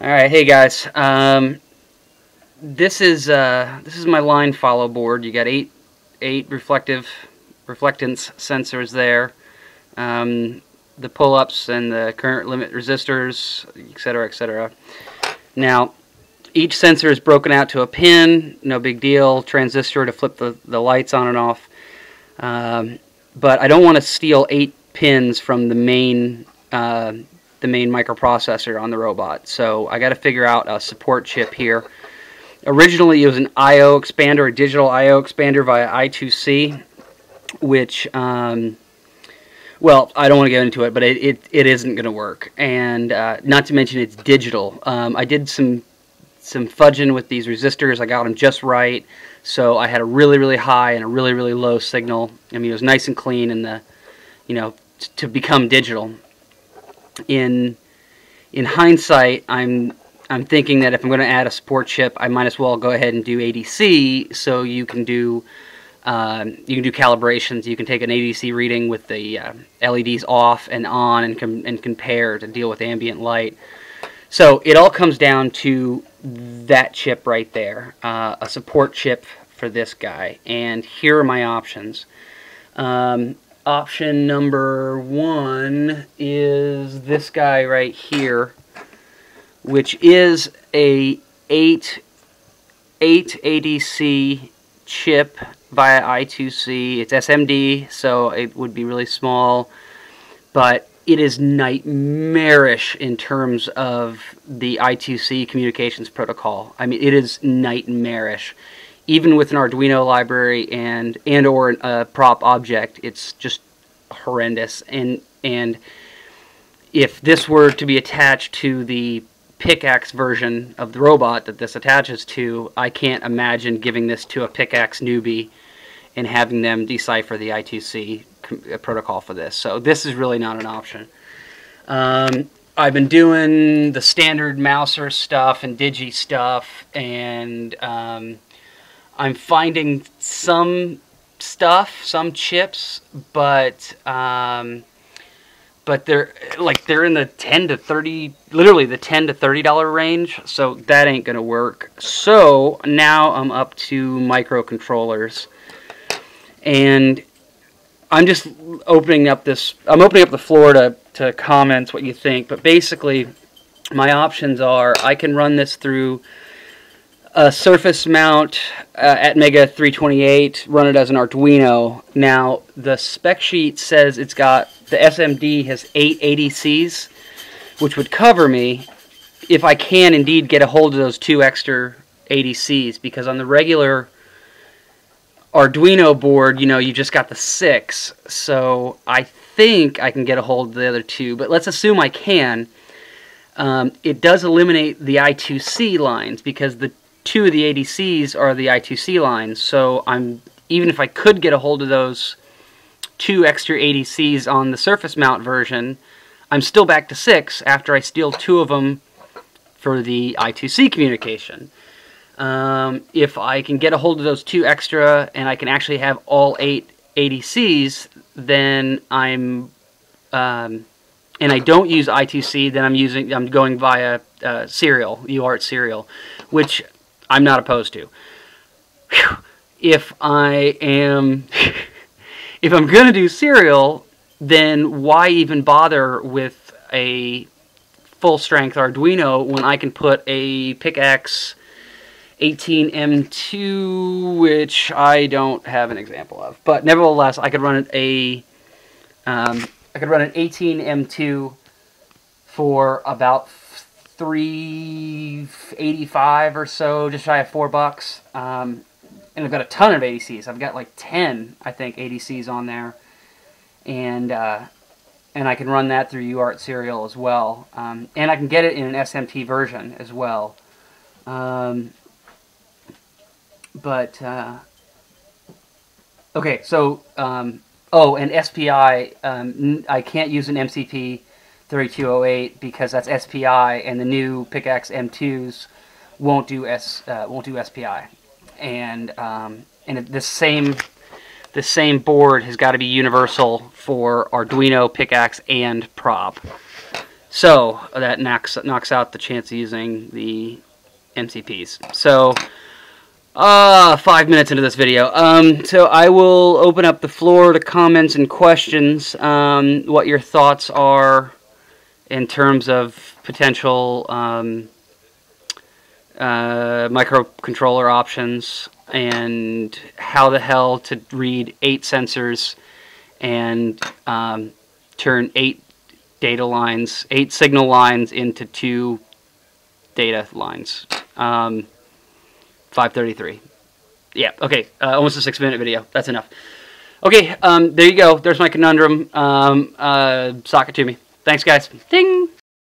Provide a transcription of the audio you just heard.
All right, hey guys. This is my line follow board. You got eight reflectance sensors there. The pull-ups and the current limit resistors, etc., etc. Now, each sensor is broken out to a pin. No big deal. Transistor to flip the lights on and off. But I don't want to steal 8 pins from the main microprocessor on the robot. So I got to figure out a support chip here. Originally, it was an I/O expander, a digital I/O expander via I2C, which, well, I don't want to get into it, but it isn't going to work. And not to mention it's digital. I did some fudging with these resistors. I got them just right. So I had a really, really high and a really, really low signal. I mean, it was nice and clean, and to become digital. In hindsight, I'm thinking that if I'm going to add a support chip, I might as well go ahead and do ADC. So you can do calibrations. You can take an ADC reading with the LEDs off and on, and compare to deal with ambient light. So it all comes down to that chip right there, a support chip for this guy. And here are my options. Option number 1 is this guy right here, which is a 8 ADC chip via I2C. It's SMD, so it would be really small, but it is nightmarish in terms of the I2C communications protocol. I mean, it is nightmarish. Even with an Arduino library and or a prop object, it's just horrendous. And if this were to be attached to the pickaxe version of the robot that this attaches to, I can't imagine giving this to a pickaxe newbie and having them decipher the I2C protocol for this. So this is really not an option. I've been doing the standard Mouser stuff and Digi stuff, and I'm finding some stuff, some chips, but they're in the 10 to 30, literally the $10 to $30 range. So that ain't gonna work. So now I'm up to microcontrollers, and I'm just opening up the floor to comments what you think. But basically, my options are I can run this through a surface mount at Mega 328, run it as an Arduino. Now, the spec sheet says it's got, the SMD has 8 ADCs, which would cover me if I can indeed get a hold of those 2 extra ADCs, because on the regular Arduino board, you just got the 6. So I think I can get a hold of the other 2, but let's assume I can. It does eliminate the I2C lines, because the 2 of the ADCs are the I2C lines. So even if I could get a hold of those 2 extra ADCs on the surface mount version, I'm still back to 6 after I steal 2 of them for the I2C communication. If I can get a hold of those 2 extra and I can actually have all 8 ADCs, then and I don't use I2C, then I'm going via serial, UART serial, which I'm not opposed to. Whew. If I'm going to do serial, then why even bother with a full-strength Arduino when I can put a pickaxe 18M2, which I don't have an example of, but nevertheless, I could run an 18M2 for about $3.85 or so, just shy of $4. And I've got a ton of ADCs. I've got like 10, I think, ADCs on there, and I can run that through UART serial as well, and I can get it in an SMT version as well. Okay, so oh, and SPI, I can't use an MCP 3208 because that's SPI, and the new Pickaxe M2s won't do SPI, and the same board has got to be universal for Arduino, Pickaxe, and Prop. So that knocks out the chance of using the MCPs. So 5 minutes into this video. So I will open up the floor to comments and questions. What your thoughts are in terms of potential microcontroller options, and how the hell to read 8 sensors and turn 8 data lines, 8 signal lines into 2 data lines. 5:33. Yeah, okay, almost a 6-minute video. That's enough. Okay, there you go. There's my conundrum. Sock it to me. Thanks, guys. Ding!